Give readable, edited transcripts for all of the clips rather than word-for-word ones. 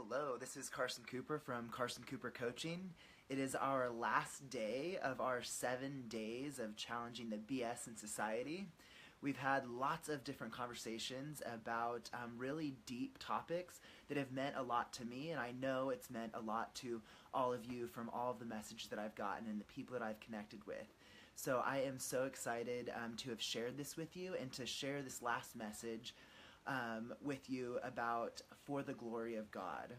Hello, this is Carson Cooper from Carson Cooper Coaching. It is our last day of our 7 days of challenging the BS in society. We've had lots of different conversations about really deep topics that have meant a lot to me, and I know it's meant a lot to all of you from all of the messages that I've gotten and the people that I've connected with. So I am so excited to have shared this with you and to share this last message with you about for the glory of God.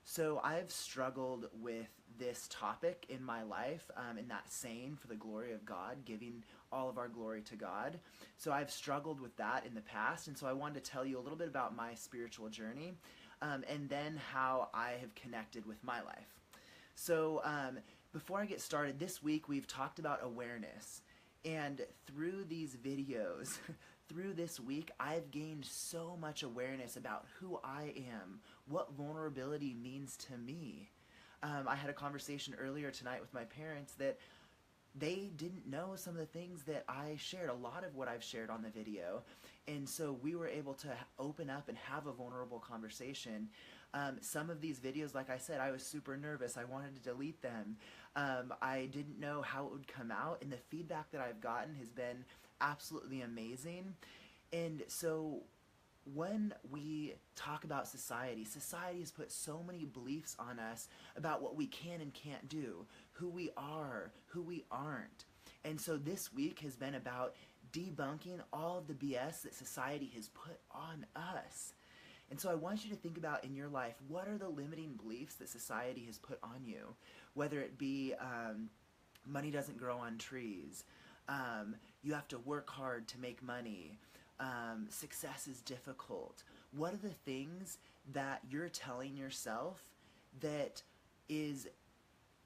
So I've struggled with this topic in my life, in that saying, for the glory of God, giving all of our glory to God. So I've struggled with that in the past, and so I wanted to tell you a little bit about my spiritual journey, and then how I have connected with my life. So before I get started, this week we've talked about awareness, and through these videos, through this week, I've gained so much awareness about who I am, what vulnerability means to me. I had a conversation earlier tonight with my parents that they didn't know some of the things that I shared, a lot of what I've shared on the video. And so we were able to open up and have a vulnerable conversation. Some of these videos, like I said, I was super nervous. I wanted to delete them. I didn't know how it would come out, and the feedback that I've gotten has been absolutely amazing. And so when we talk about society has put so many beliefs on us about what we can and can't do, who we are, who we aren't. And so this week has been about debunking all of the BS that society has put on us. And so I want you to think about in your life, what are the limiting beliefs that society has put on you? Whether it be money doesn't grow on trees, you have to work hard to make money, success is difficult. What are the things that you're telling yourself that is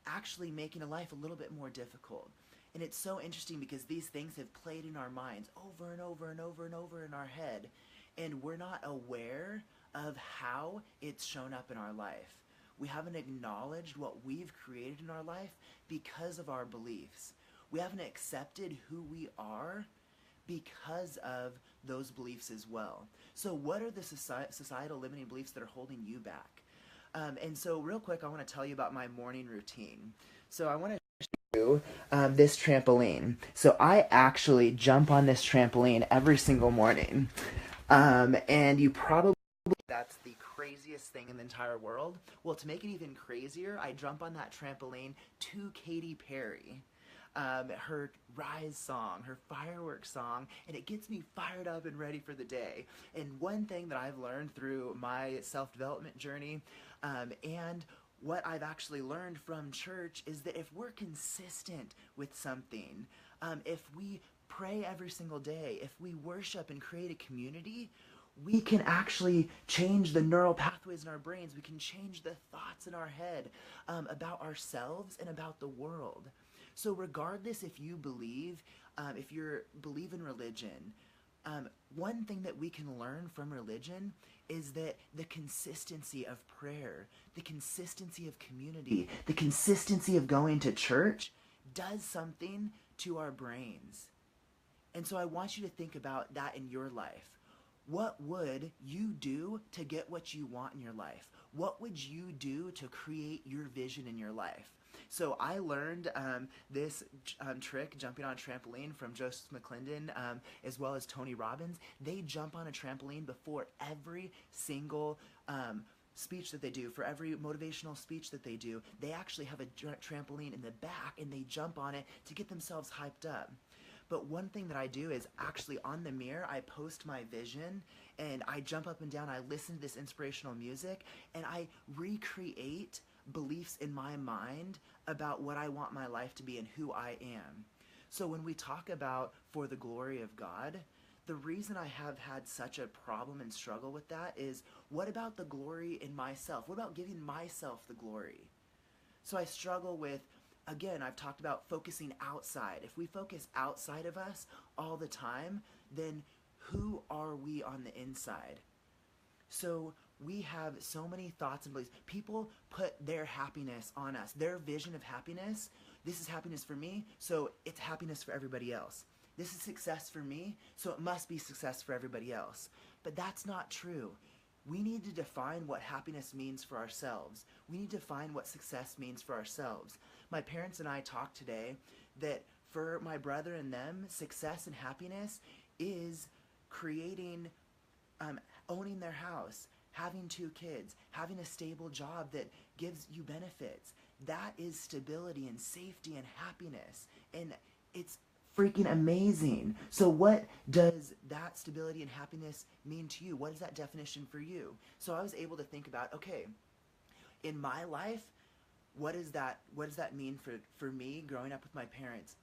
actually making a life a little bit more difficult? And it's so interesting because these things have played in our minds over and over and over and over in our head, and we're not aware of how it's shown up in our life. We haven't acknowledged what we've created in our life because of our beliefs. We haven't accepted who we are because of those beliefs as well. So what are the societal limiting beliefs that are holding you back? And so real quick, I want to tell you about my morning routine. So I want to show you this trampoline. So I actually jump on this trampoline every single morning. And you probably that's the craziest thing in the entire world. Well, to make it even crazier, I jump on that trampoline to Katy Perry. Her Rise song, her fireworks song, and it gets me fired up and ready for the day. And one thing that I've learned through my self-development journey, and what I've actually learned from church, is that if we're consistent with something, if we pray every single day, if we worship and create a community, we can actually change the neural pathways in our brains. We can change the thoughts in our head about ourselves and about the world. So regardless if you believe, if you believe in religion, one thing that we can learn from religion is that the consistency of prayer, the consistency of community, the consistency of going to church does something to our brains. And so I want you to think about that in your life. What would you do to get what you want in your life? What would you do to create your vision in your life? So I learned this trick, jumping on a trampoline, from Joseph McClendon, as well as Tony Robbins. They jump on a trampoline before every single speech that they do. For every motivational speech that they do, they actually have a trampoline in the back, and they jump on it to get themselves hyped up. But one thing that I do is actually on the mirror, I post my vision, and I jump up and down, I listen to this inspirational music, and I recreate beliefs in my mind about what I want my life to be and who I am. So when we talk about for the glory of God, the reason I have had such a problem and struggle with that is, what about the glory in myself? What about giving myself the glory? So I struggle with, again, I've talked about focusing outside. If we focus outside of us all the time, then who are we on the inside? So we have so many thoughts and beliefs. People put their happiness on us, their vision of happiness. This is happiness for me, so it's happiness for everybody else. This is success for me, so it must be success for everybody else. But that's not true. we need to define what happiness means for ourselves. We need to define what success means for ourselves. My parents and I talked today that for my brother and them, success and happiness is creating, owning their house, having 2 kids, having a stable job that gives you benefits. That is stability and safety and happiness. And it's freaking amazing. So what does that stability and happiness mean to you? What is that definition for you? So I was able to think about, okay, in my life, what does that mean for me growing up with my parents?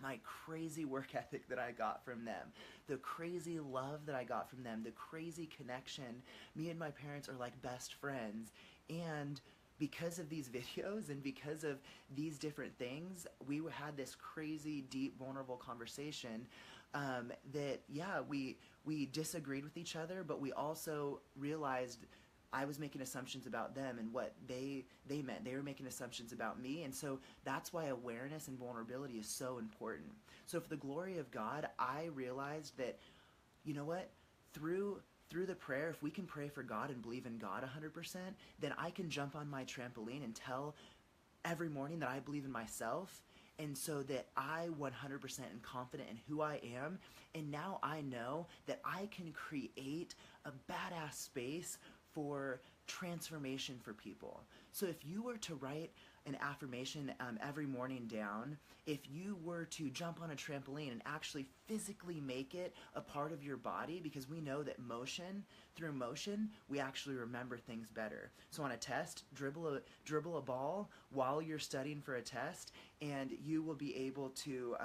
My crazy work ethic that I got from them, the crazy love that I got from them, the crazy connection. Me and my parents are like best friends. And because of these videos and because of these different things, we had this crazy, deep, vulnerable conversation that, yeah, we disagreed with each other, but we also realized I was making assumptions about them and what they meant. They were making assumptions about me, and so that's why awareness and vulnerability is so important. So for the glory of God, I realized that, you know what, through the prayer, if we can pray for God and believe in God 100%, then I can jump on my trampoline and tell every morning that I believe in myself, and so that I 100% am confident in who I am, and now I know that I can create a badass space for transformation for people. So if you were to write an affirmation every morning down, if you were to jump on a trampoline and actually physically make it a part of your body, because we know that through motion, we actually remember things better. So on a test, dribble a ball while you're studying for a test, and you will be able to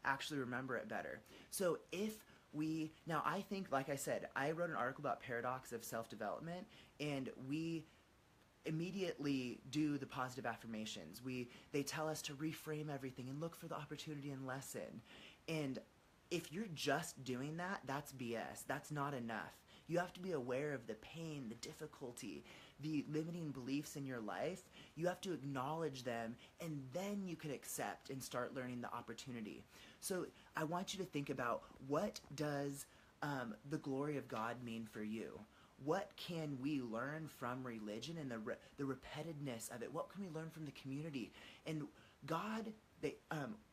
actually remember it better. So now I think, like I said, I wrote an article about paradox of self-development, and we immediately do the positive affirmations. They tell us to reframe everything and look for the opportunity and lesson. And if you're just doing that, that's BS. That's not enough. You have to be aware of the pain, the difficulty, the limiting beliefs in your life. You have to acknowledge them, and then you can accept and start learning the opportunity. So I want you to think about, what does the glory of God mean for you? What can we learn from religion and the repetitiveness of it? What can we learn from the community? And God,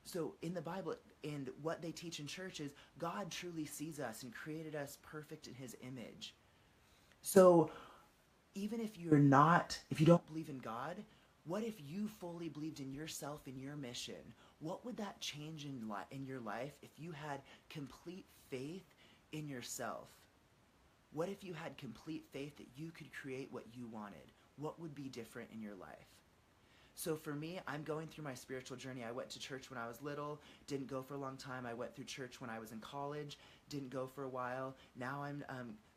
so in the Bible and what they teach in church is God truly sees us and created us perfect in His image. So even if you don't believe in God, what if you fully believed in yourself and your mission? What would that change in your life if you had complete faith in yourself? What if you had complete faith that you could create what you wanted? What would be different in your life? So for me, I'm going through my spiritual journey. I went to church when I was little, didn't go for a long time. I went through church when I was in college, didn't go for a while. Now I'm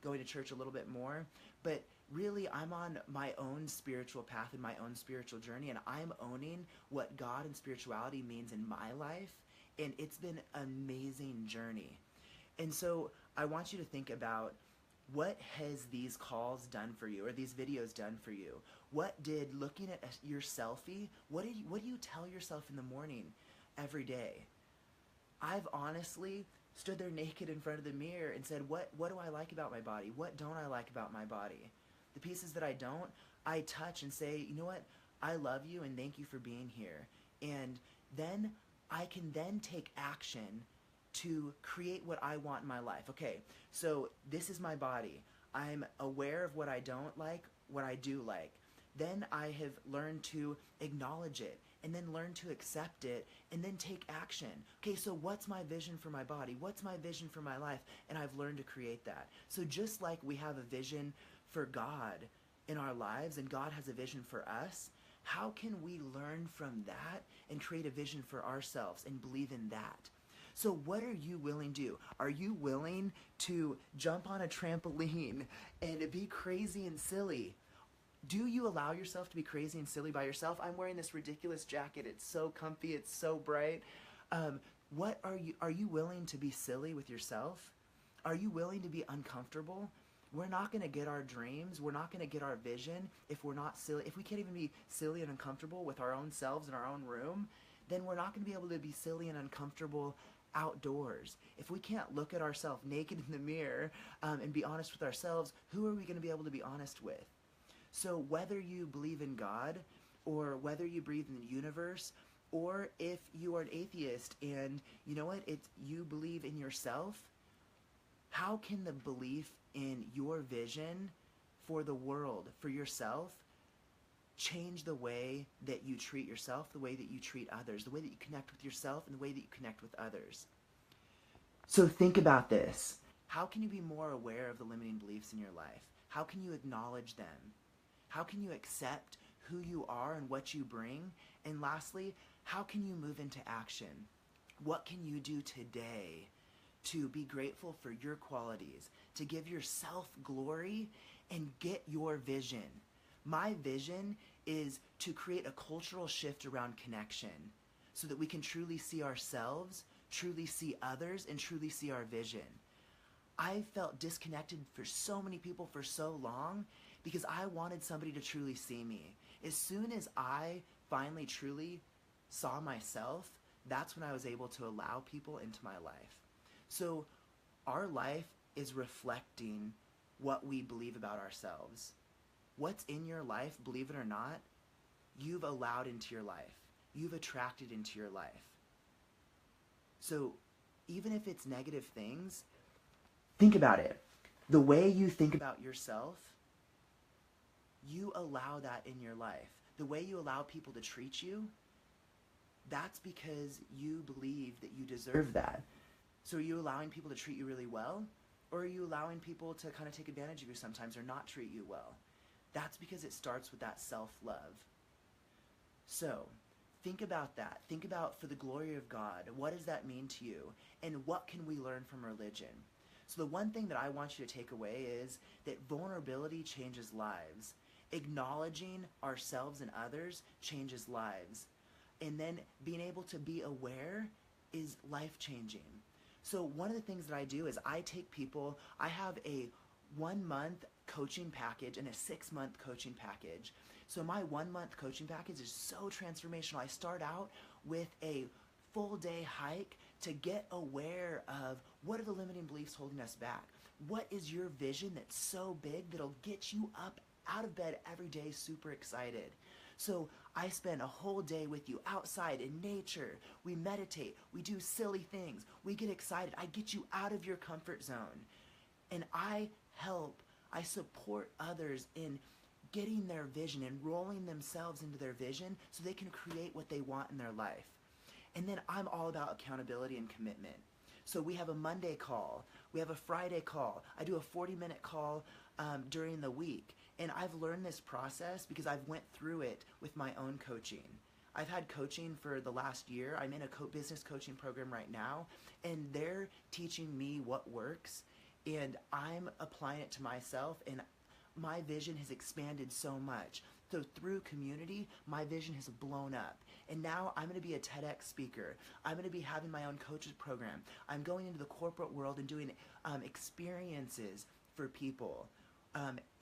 going to church a little bit more. But really, I'm on my own spiritual path and my own spiritual journey, and I'm owning what God and spirituality means in my life, and it's been an amazing journey. And so I want you to think about, what has these calls done for you, or these videos done for you? What did looking at your selfie, what do you tell yourself in the morning every day? I've honestly stood there naked in front of the mirror and said, what do I like about my body? What don't I like about my body? The pieces that I don't, I touch and say, you know what? I love you and thank you for being here. And then I can then take action to create what I want in my life. Okay, so this is my body. I'm aware of what I don't like, what I do like. Then I have learned to acknowledge it, and then learn to accept it, and then take action. Okay, so what's my vision for my body? What's my vision for my life? And I've learned to create that. So just like we have a vision for God in our lives, and God has a vision for us, how can we learn from that and create a vision for ourselves and believe in that? So what are you willing to do? Are you willing to jump on a trampoline and be crazy and silly? Do you allow yourself to be crazy and silly by yourself? I'm wearing this ridiculous jacket. It's so comfy. It's so bright. What are you willing to be silly with yourself? Are you willing to be uncomfortable? We're not going to get our dreams. We're not going to get our vision if we're not silly. If we can't even be silly and uncomfortable with our own selves in our own room, then we're not going to be able to be silly and uncomfortable outdoors, if we can't look at ourselves naked in the mirror and be honest with ourselves, who are we going to be able to be honest with? So whether you believe in God, or whether you believe in the universe, or if you are an atheist and you know what, you believe in yourself, how can the belief in your vision for the world, for yourself, change the way that you treat yourself, the way that you treat others, the way that you connect with yourself, and the way that you connect with others? So think about this. How can you be more aware of the limiting beliefs in your life? How can you acknowledge them? How can you accept who you are and what you bring? And lastly, how can you move into action? What can you do today to be grateful for your qualities, to give yourself glory and get your vision? My vision is to create a cultural shift around connection so that we can truly see ourselves, truly see others, and truly see our vision. I felt disconnected for so many people for so long because I wanted somebody to truly see me. As soon as I finally truly saw myself, that's when I was able to allow people into my life. So our life is reflecting what we believe about ourselves. What's in your life, believe it or not, you've allowed into your life. You've attracted into your life. So even if it's negative things, think about it. The way you think about yourself, you allow that in your life. The way you allow people to treat you, that's because you believe that you deserve that. So are you allowing people to treat you really well? Or are you allowing people to kind of take advantage of you sometimes or not treat you well? That's because it starts with that self-love. So think about that. Think about, for the glory of God, what does that mean to you? And what can we learn from religion? So the one thing that I want you to take away is that vulnerability changes lives. Acknowledging ourselves and others changes lives. And then being able to be aware is life-changing. So one of the things that I do is I take people, I have a 1-month coaching package and a 6-month coaching package. So my 1-month coaching package is so transformational. I start out with a full-day hike to get aware of what are the limiting beliefs holding us back. What is your vision that's so big that'll get you up out of bed every day super excited? So I spend a whole day with you outside in nature. We meditate. We do silly things. We get excited. I get you out of your comfort zone. And I support others in getting their vision and rolling themselves into their vision so they can create what they want in their life. And then I'm all about accountability and commitment. So we have a Monday call. We have a Friday call. I do a 40-minute call during the week. And I've learned this process because I've went through it with my own coaching. I've had coaching for the last year. I'm in a business coaching program right now, and they're teaching me what works, and I'm applying it to myself, and my vision has expanded so much. So through community, my vision has blown up. And now I'm going to be a TEDx speaker. I'm going to be having my own coaches program. I'm going into the corporate world and doing experiences for people.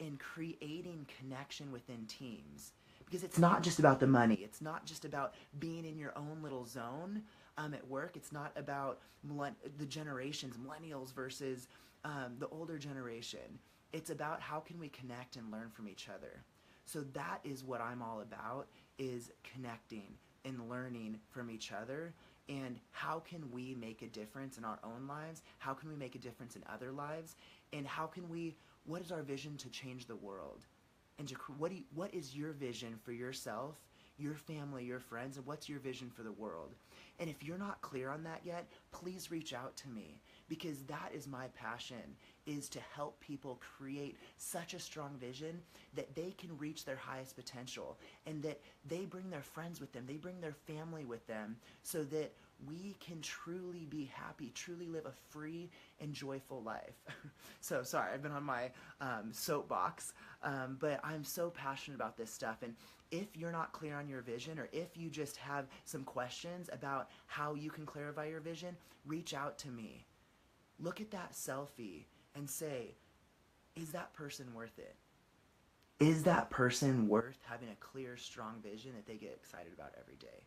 And creating connection within teams. Because it's not just about the money. It's not just about being in your own little zone at work. It's not about the generations, millennials versus the older generation. It's about how can we connect and learn from each other. So that is what I'm all about, is connecting and learning from each other. And how can we make a difference in our own lives? How can we make a difference in other lives? And what is our vision to change the world? And what is your vision for yourself, your family, your friends, and what's your vision for the world? And if you're not clear on that yet, please reach out to me, because that is my passion, is to help people create such a strong vision that they can reach their highest potential, and that they bring their friends with them, they bring their family with them, so that we can truly be happy, truly live a free and joyful life. So sorry, I've been on my soapbox, but I'm so passionate about this stuff. And if you're not clear on your vision, or if you just have some questions about how you can clarify your vision, reach out to me. Look at that selfie and say, is that person worth it? Is that person worth having a clear, strong vision that they get excited about every day?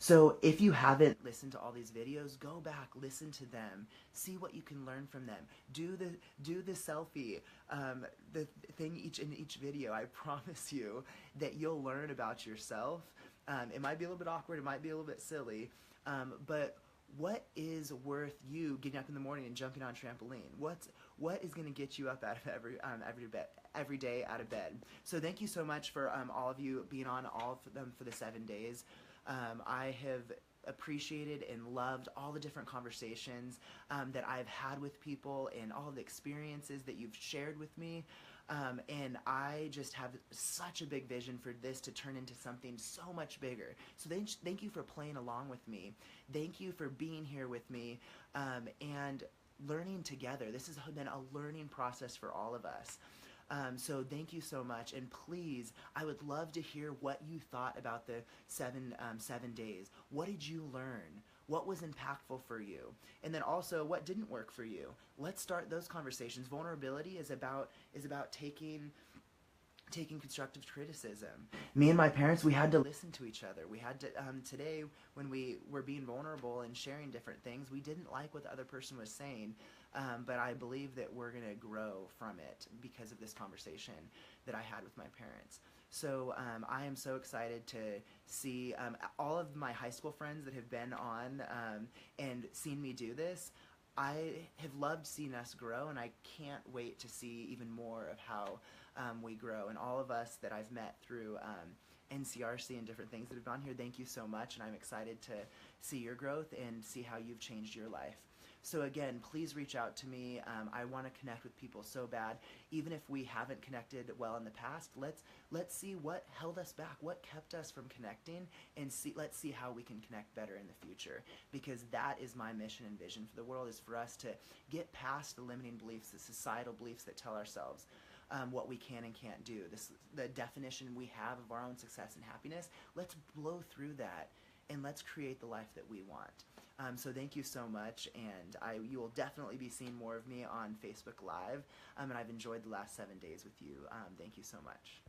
So if you haven't listened to all these videos, go back, listen to them, see what you can learn from them. Do the selfie, the thing in each video. I promise you that you'll learn about yourself. It might be a little bit awkward, it might be a little bit silly, but what is worth you getting up in the morning and jumping on a trampoline? What is going to get you up out of every day out of bed? So thank you so much for all of you being on all of them for the 7 days. I have appreciated and loved all the different conversations that I've had with people and all the experiences that you've shared with me. And I just have such a big vision for this to turn into something so much bigger. So thank you for playing along with me. Thank you for being here with me and learning together. This has been a learning process for all of us. So thank you so much, and please, I would love to hear what you thought about the 7 days. What did you learn? What was impactful for you? And then also, what didn't work for you? Let's start those conversations. Vulnerability is about taking constructive criticism. Me and my parents, we had to listen to each other. We had to, today, when we were being vulnerable and sharing different things, we didn't like what the other person was saying, but I believe that we're going to grow from it because of this conversation that I had with my parents. So I am so excited to see all of my high school friends that have been on and seen me do this. I have loved seeing us grow, and I can't wait to see even more of how we grow. And all of us that I've met through NCRC and different things that have gone here, thank you so much, and I'm excited to see your growth and see how you've changed your life. So again, please reach out to me. I want to connect with people so bad. Even if we haven't connected well in the past, let's see what held us back, what kept us from connecting, and let's see how we can connect better in the future. Because that is my mission and vision for the world, is for us to get past the limiting beliefs, the societal beliefs that tell ourselves what we can and can't do. The definition we have of our own success and happiness. Let's blow through that and let's create the life that we want. So thank you so much, and you will definitely be seeing more of me on Facebook Live, and I've enjoyed the last 7 days with you. Thank you so much.